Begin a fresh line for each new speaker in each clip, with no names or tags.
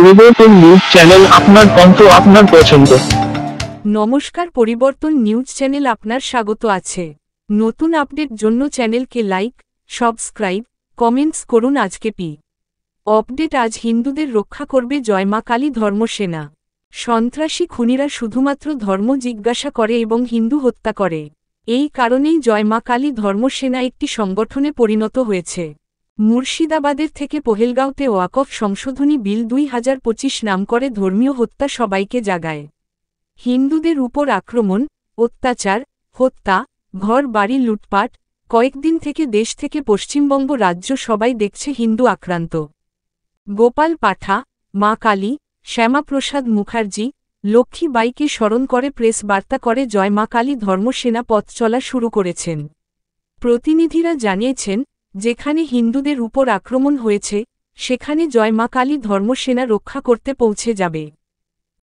পরিবর্তন news channel, আপনার কণ্ঠ, আপনার পছন্দ।
নমস্কার, পরিবর্তন নিউজ চ্যানেল আপনার স্বাগত আছে। নতুন আপডেট জন্য চ্যানেলকে লাইক, সাবস্ক্রাইব, কমেন্টস করুন। আজকে আপডেট। আজ হিন্দুদের রক্ষা করবে জয় মা কালী ধর্মসেনা। সন্ত্রাসী খুনিরা শুধুমাত্র ধর্ম জিজ্ঞাসা করে এবং হিন্দু হত্যা করে। এই কারণেই জয় মা কালী ধর্মসেনা একটি সংগঠনে পরিণত হয়েছে। মুর্শিদাবাদের থেকে পহেলগাঁওতে ওয়াকফ সংশোধনী বিল 2025 নাম করে ধর্মীয় হত্যা সবাইকে জাগায়। হিন্দুদের উপর আক্রমণ, অত্যাচার, হত্যা, ঘর বাড়ি লুটপাট, কয়েকদিন থেকে দেশ থেকে পশ্চিমবঙ্গ রাজ্য সবাই দেখছে হিন্দু আক্রান্ত। গোপাল পাঠা, মা কালী, শ্যামাপ্রসাদ মুখার্জি, লক্ষ্মী বাইকে স্মরণ করে প্রেস বার্তা করে জয় মা কালী ধর্মসেনা পথ চলা শুরু করেছেন। প্রতিনিধিরা জানিয়েছেন, যেখানে হিন্দুদের উপর আক্রমণ হয়েছে সেখানে জয় মা কালী ধর্মসেনা রক্ষা করতে পৌঁছে যাবে।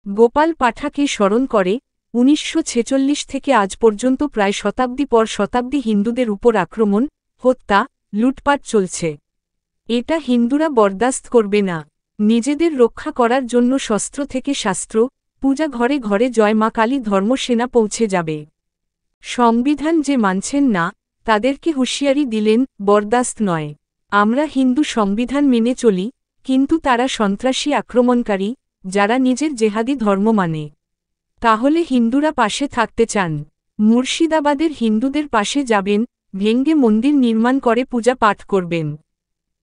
গোপাল পাঠাকে স্মরণ করে 1946 থেকে আজ পর্যন্ত প্রায় শতাব্দী পর শতাব্দী হিন্দুদের উপর আক্রমণ, হত্যা, লুটপাট চলছে। এটা হিন্দুরা বরদাস্ত করবে না। নিজেদের রক্ষা করার জন্য শস্ত্র থেকে শাস্ত্র, পূজা ঘরে ঘরে জয় মা কালী ধর্মসেনা পৌঁছে যাবে। সংবিধান যে মানছেন না তাদেরকে হুঁশিয়ারি দিলেন, বরদাস্ত নয়। আমরা হিন্দু সংবিধান মেনে চলি, কিন্তু তারা সন্ত্রাসী আক্রমণকারী, যারা নিজের জেহাদি ধর্ম মানে। তাহলে হিন্দুরা পাশে থাকতে চান, মুর্শিদাবাদের হিন্দুদের পাশে যাবেন, ভেঙ্গে মন্দির নির্মাণ করে পূজা পাঠ করবেন।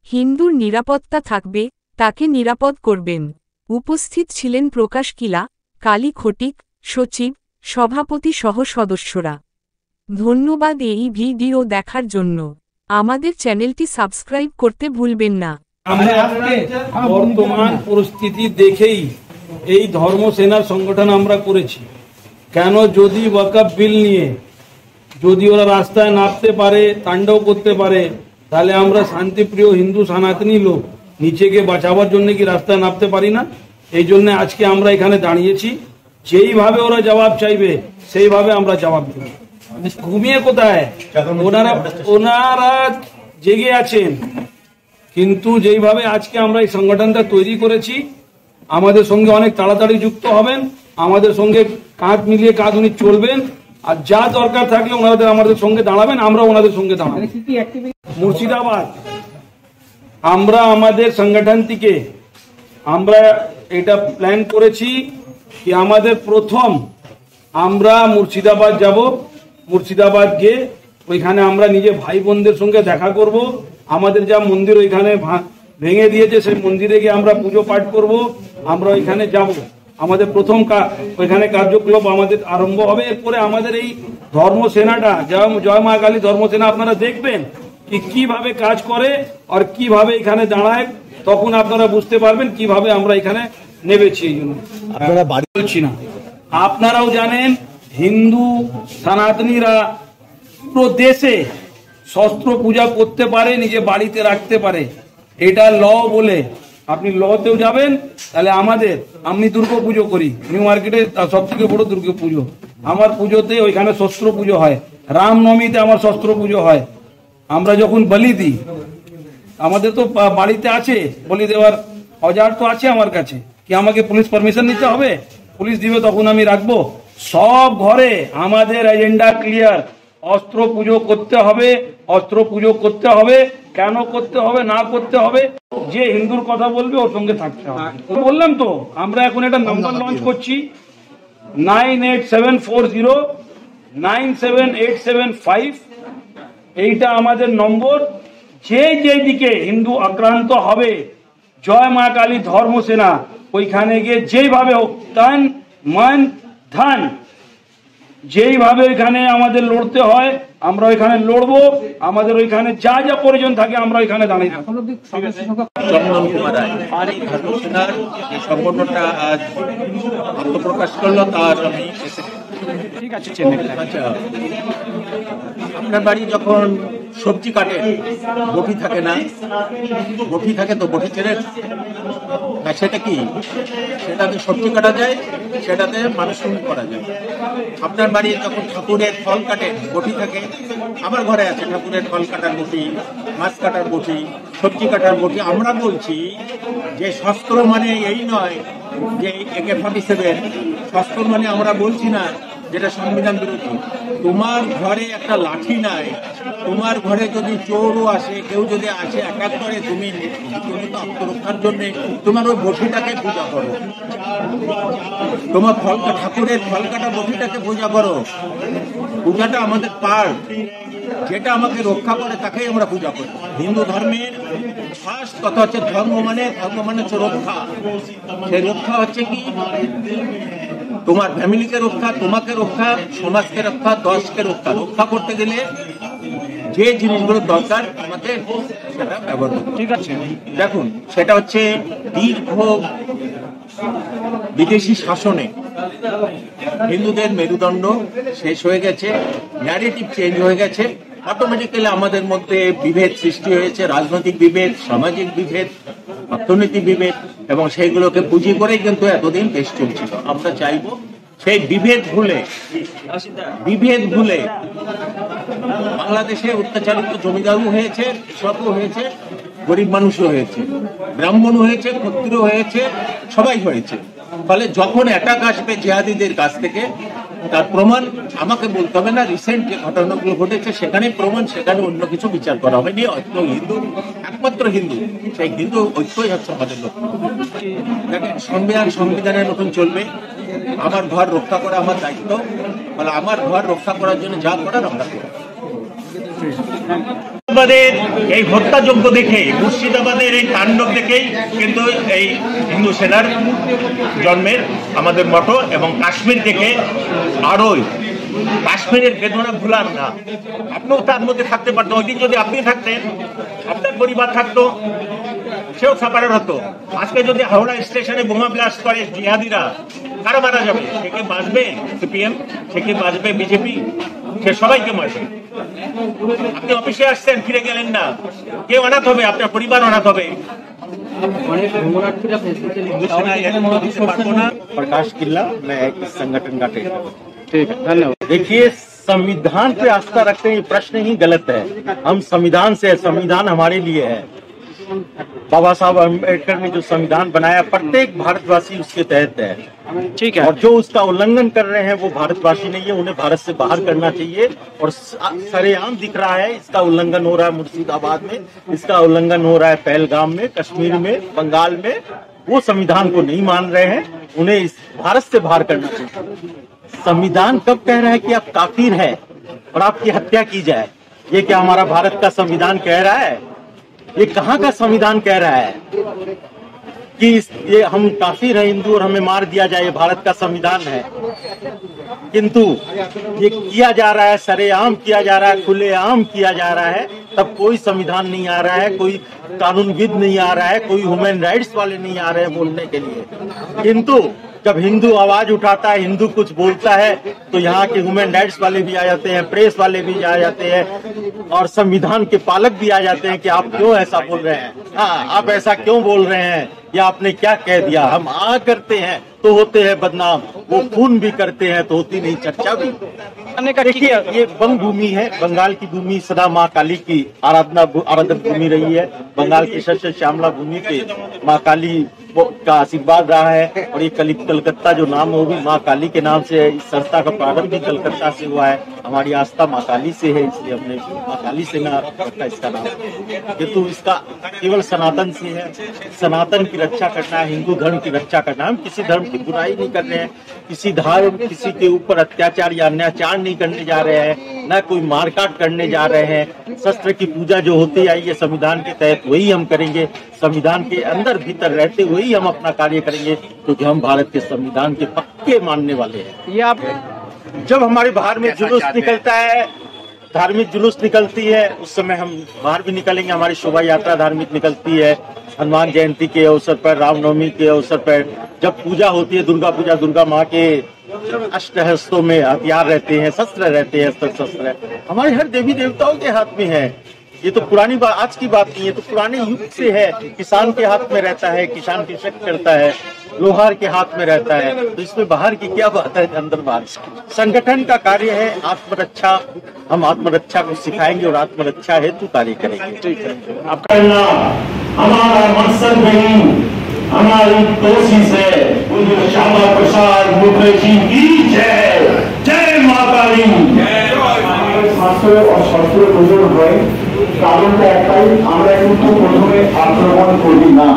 হিন্দুর নিরাপত্তা থাকবে, তাকে নিরাপদ করবেন। উপস্থিত ছিলেন প্রকাশ কিলা, কালী খটিক, সচিব, সভাপতি সহ সদস্যরা। ধন্যবাদ এই ভিডিও দেখার জন্য। আমাদের চ্যানেলটি সাবস্ক্রাইব করতে ভুলবেন না।
বর্তমান পরিস্থিতি দেখেই এই ধর্মসেনার সংগঠন আমরা করেছি। কেন, যদি ওয়াকফ বিল নিয়ে যদি ওরা রাস্তায় নামতে পারে, তাণ্ডব করতে পারে, তাহলে আমরা শান্তিপ্রিয় হিন্দু সনাতনী লোক নিচেকে বাঁচাবার জন্য কি রাস্তায় নামতে পারি না? এই জন্য আজকে আমরা এখানে দাঁড়িয়েছি। যেইভাবে ওরা জবাব চাইবে সেইভাবে আমরা জবাব দেব। ঘুমিয়ে কোথায়, ওনারা জেগে আছেন। কিন্তু যেইভাবে আজকে আমরা এই সংগঠনটা তৈরি করেছি, আমাদের সঙ্গে অনেক তাড়াতাড়ি যুক্ত হবেন, আমাদের সঙ্গে কাঁধ মিলিয়ে কাঁধ উনি চলবেন, আর যা দরকার থাকলে ওনাদের আমাদের সঙ্গে দাঁড়াবেন, আমরা ওনাদের সঙ্গে দাঁড়াবো। মুর্শিদাবাদ আমরা আমাদের সংগঠন থেকে আমরা এটা প্ল্যান করেছি কি আমাদের প্রথম আমরা মুর্শিদাবাদ যাব। মুর্শিদাবাদ গিয়ে ওইখানে আমরা নিজে ভাই বোনদের সঙ্গে দেখা করব। আমাদের যা মন্দির ওইখানে ভেঙে দিয়েছে সেই মন্দিরে গিয়ে আমরা পুজো পাঠ করব। আমরা ওইখানে যাব, আমাদের প্রথম ওইখানে কার্যকলাপ আমাদের আরম্ভ হবে। এরপরে আমাদের এই ধর্মসেনাটা জয় মা কালী ধর্মসেনা আপনারা দেখবেন কি কিভাবে কাজ করে আর কিভাবে এখানে দাঁড়ায়, তখন আপনারা বুঝতে পারবেন কিভাবে আমরা এখানে নেমেছি। এই জন্য আপনারা বাড়ি বলছি না, আপনারাও জানেন হিন্দু সনাতনীরা পুরো দেশে শস্ত্র পূজা করতে পারে, নিজে বাড়িতে রাখতে পারে। এটা ল বলে আপনি লতেও যাবেন। তাহলে আমি দুর্গা পুজো করি নিউ মার্কেটে, সব থেকে বড় দুর্গা পুজো। আমার পুজোতে ওইখানে শস্ত্র পুজো হয়, রামনবমীতে আমার শস্ত্র পুজো হয়। আমরা যখন বলি দিই, আমাদের তো বাড়িতে আছে বলি দেওয়ার অজার তো আছে আমার কাছে, কি আমাকে পুলিশ পারমিশন নিতে হবে? পুলিশ দিবে তখন আমি রাখবো। সব ঘরে আমাদের এজেন্ডা ক্লিয়ার, অস্ত্র পুজো করতে হবে, অস্ত্র পুজো করতে হবে। কেন করতে হবে না করতে হবে, যে হিন্দুর কথা বলবে ওর সঙ্গে থাকতে হবে। বললাম তো, আমরা এখন একটা নাম্বার লঞ্চ করছি 9874097875। এইটা আমাদের নম্বর। যে দিকে হিন্দু আক্রান্ত হবে, জয় মা কালী ধর্মসেনা ওইখানে গিয়ে যেইভাবে হোক তান মান ধান, যেইভাবে ওইখানে আমাদের লড়তে হয় আমরা ওইখানে লড়বো। আমাদের ওইখানে যা যা প্রয়োজন থাকে আমরা ওইখানে দাঁড়িয়ে থাকবো।
চন্দন কুমার রায় ধর্মসেনার যে সংগঠনটা আজ আত্মপ্রকাশ করলো তার আমি ঠিক আছে। আচ্ছা, আপনার বাড়ি যখন সবজি কাটে বটি থাকে না, বটি থাকে তো বটি চেনেন না, সেটা কি? সেটাতে সবজি কাটা যায়, সেটাতে মানুষ করা যায়। আপনার বাড়ি যখন ঠাকুরের ফল কাটে বটি থাকে, আমার ঘরে আছে ঠাকুরের ফল কাটার বটি, মাছ কাটার বটি, সবজি কাটার বটি। আমরা বলছি যে শস্ত্র মানে এই নয় যে AK-47, শস্ত্র মানে আমরা বলছি না যেটা সংবিধান বিরোধী। তোমার ঘরে একটা লাঠি নাই, তোমার ঘরে যদি চোরও আসে, কেউ যদি আসে অ্যাটাক করে, তুমি তো আত্মরক্ষার জন্য তোমার ওই বটিটাকে পূজা করো, তোমার ঠাকুরের ফল কাটা বটিটাকে পূজা করো। পূজাটা আমাদের পার্ট, যেটা আমাকে রক্ষা করে তাকেই আমরা পূজা করি। হিন্দু ধর্মের ফার্স্ট কথা হচ্ছে ধর্ম মানে হচ্ছে রক্ষা। সেই রক্ষা হচ্ছে কি, তোমার ফ্যামিলিকে রক্ষা, তোমাকে রক্ষা, সমাজকে রক্ষা, দেশকে রক্ষা। রক্ষা করতে গেলে যে জিনিসগুলো দরকার আমাকে সেটা ব্যবহার করতে। ঠিক আছে, দেখুন সেটা হচ্ছে দীর্ঘ বিদেশি শাসনে হিন্দুদের মেরুদণ্ড শেষ হয়ে গেছে, ন্যারেটিভ চেঞ্জ হয়ে গেছে। অটোমেটিক্যালি আমাদের মধ্যে বিভেদ সৃষ্টি হয়েছে, রাজনৈতিক বিভেদ, সামাজিক বিভেদ, অর্থনৈতিক বিভেদ, এবং সেইগুলোকে পুঁজি করেই কিন্তু এতদিন দেশ চলছিল। আমরা চাইবো সেই বিভেদ ভুলে বাংলাদেশে অত্যাচারিত জমিদারও হয়েছে, কৃষকও হয়েছে, গরিব মানুষও হয়েছে, ব্রাহ্মণও হয়েছে, ক্ষত্রিয় হয়েছে, সবাই হয়েছে। ফলে যখন অ্যাটাক আসবে জিহাদিদের কাছ থেকে, তার প্রমাণ আমাকে বলতে হবে না। রিসেন্ট যে ঘটনাগুলো ঘটেছে সেখানে প্রমাণ, সেখানে অন্য কিছু বিচার করা হয়নি। হিন্দু, একমাত্র হিন্দু, সেই হিন্দু ঐক্যই হচ্ছে আমাদের লক্ষ্য। দেখেন, সংবিধানের মতন চলবে। আমার ঘর রক্ষা করা আমার দায়িত্ব, ফলে আমার ঘর রক্ষা করার জন্য যা করার আমরা করি। এই হত্যাযজ্ঞ দেখে, মুর্শিদাবাদের এই তাণ্ডব দেখেই কিন্তু এই হিন্দু সেনার জন্মের আমাদের মতো। এবং কাশ্মীর থেকে আরো কাশ্মীরের বেদনা ভুলার না। আপনিও তার মধ্যে থাকতে পারতেন। ওই দিন যদি আপনি থাকতেন, আপনার পরিবার থাকতো, সেও সাপারের হতো। আজকে যদি হাওড়া স্টেশনে বোমা ব্লাস্ট করে জিহাদিরা, কারা মারা যাবে? সে কি বাঁচবে সিপিএম? সে কি বাঁচবে বিজেপি? সে সবাইকে মারবে। আপনি অফিসে আসছেন, ফিরে গেলেন না, কেউ অনাথ হবে, আপনার পরিবার অনাথ হবে।
प्रकाश किल्ला, मैं एक संगठन का ट्रेनर। ठीक है, धन्यवाद। देखिए, संविधान पे आस्था रखते हैं, ये प्रश्न ही गलत है। हम संविधान से, संविधान हमारे लिए है। बाबा साहब अम्बेडकर ने जो संविधान बनाया, प्रत्येक भारतवासी उसके तहत है। ठीक है, और जो उसका उल्लंघन कर रहे हैं वो भारतवासी नहीं है, उन्हें भारत से बाहर करना चाहिए। और सरेआम दिख रहा है, इसका उल्लंघन हो रहा है मुर्शिदाबाद में, इसका उल्लंघन हो रहा है पहलगाम में, कश्मीर में, बंगाल में। वो संविधान को नहीं मान रहे हैं, उन्हें इस भारत से बाहर करना चाहिए। संविधान कब कह रहा है कि आप काफिर है और आपकी हत्या की जाए? ये क्या हमारा भारत का संविधान कह रहा है? ये कहाँ का संविधान कह रहा है कि ये हम काफिर है हिंदू और हमें मार दिया जाए? ये भारत का संविधान है। किंतु ये किया जा रहा है, सरेआम किया जा रहा है, खुलेआम किया जा रहा है। तब कोई संविधान नहीं आ रहा है, कोई कानूनविद नहीं आ रहा है, कोई ह्यूमन राइट्स वाले नहीं आ रहे हैं बोलने के लिए। किंतु जब हिंदू आवाज उठाता है, हिंदू कुछ बोलता है, तो यहाँ के ह्यूमन राइट्स वाले भी आ जाते हैं, प्रेस वाले भी आ जाते हैं, और संविधान के पालक भी आ जाते हैं कि आप क्यों ऐसा बोल रहे हैं, हाँ आप ऐसा क्यों बोल रहे हैं, या आपने क्या कह दिया। हम करते हैं तो होते हैं बदनाम, वो खून भी करते हैं तो होती नहीं चर्चा भी। देखिए, ये बंग भूमि है, बंगाल की भूमि सदा माँ काली की आराधना भूमि रही है। बंगाल की शस्य श्यामला भूमि पे माँ काली का आशीर्वाद रहा है। और ये कलकत्ता जो नाम है वो भी माँ काली के नाम से है। इस संस्था का प्रारंभ भी कलकत्ता से हुआ है। हमारी आस्था माँ काली से है, इसलिए हमने माँ काली से ना रखा इसका नाम। किंतु इसका केवल सनातन से है। सनातन की रक्षा करना है, हिंदू धर्म की रक्षा करना है। हम किसी धर्म की बुराई नहीं कर रहे हैं, किसी धर्म किसी के ऊपर अत्याचार या अन्याचार नहीं करने जा रहे हैं, न कोई मारकाट करने जा रहे हैं। शस्त्र की पूजा जो होती आई है संविधान के तहत, वही हम करेंगे। संविधान के अंदर भीतर रहते हुए ही हम अपना कार्य करेंगे, क्योंकि हम भारत के संविधान के पक्के मानने वाले हैं। ये आप जब हमारे बाहर में जुलूस निकलता है, धार्मिक जुलूस निकलती है, उस समय हम बाहर भी निकलेंगे। हमारी शोभा यात्रा धार्मिक निकलती है। हनुमान जयंती के अवसर पर, रामनवमी के अवसर पर, जब पूजा होती है, दुर्गा पूजा, दुर्गा माँ के अष्टहस्तों में हथियार रहते हैं, शस्त्र रहते हैं, अस्त्र शस्त्र हमारे हर देवी देवताओं के हाथ में है। ये तो पुरानी बात, आज की बात नहीं है, तो पुराने युग से है। किसान के हाथ में रहता है, किसान कृषक करता है, लोहार के हाथ में रहता है, तो इसमें बाहर की क्या बात है, अंदर बाहर। संगठन का कार्य है आत्मरक्षा, हम आत्मरक्षा को सिखाएंगे और आत्मरक्षा हेतु कार्य करेंगे। ठीक है,
करना हमारा मकसद नहीं, हमारी कोशिश है। पूज्य श्यामा प्रसाद मुखर्जी की जय, जय माता दी। শাস্ত্র ও শস্ত্র প্রয়োজন হয়, কারণটা একটাই, আমরা কিন্তু প্রথমে আক্রমণ করি না।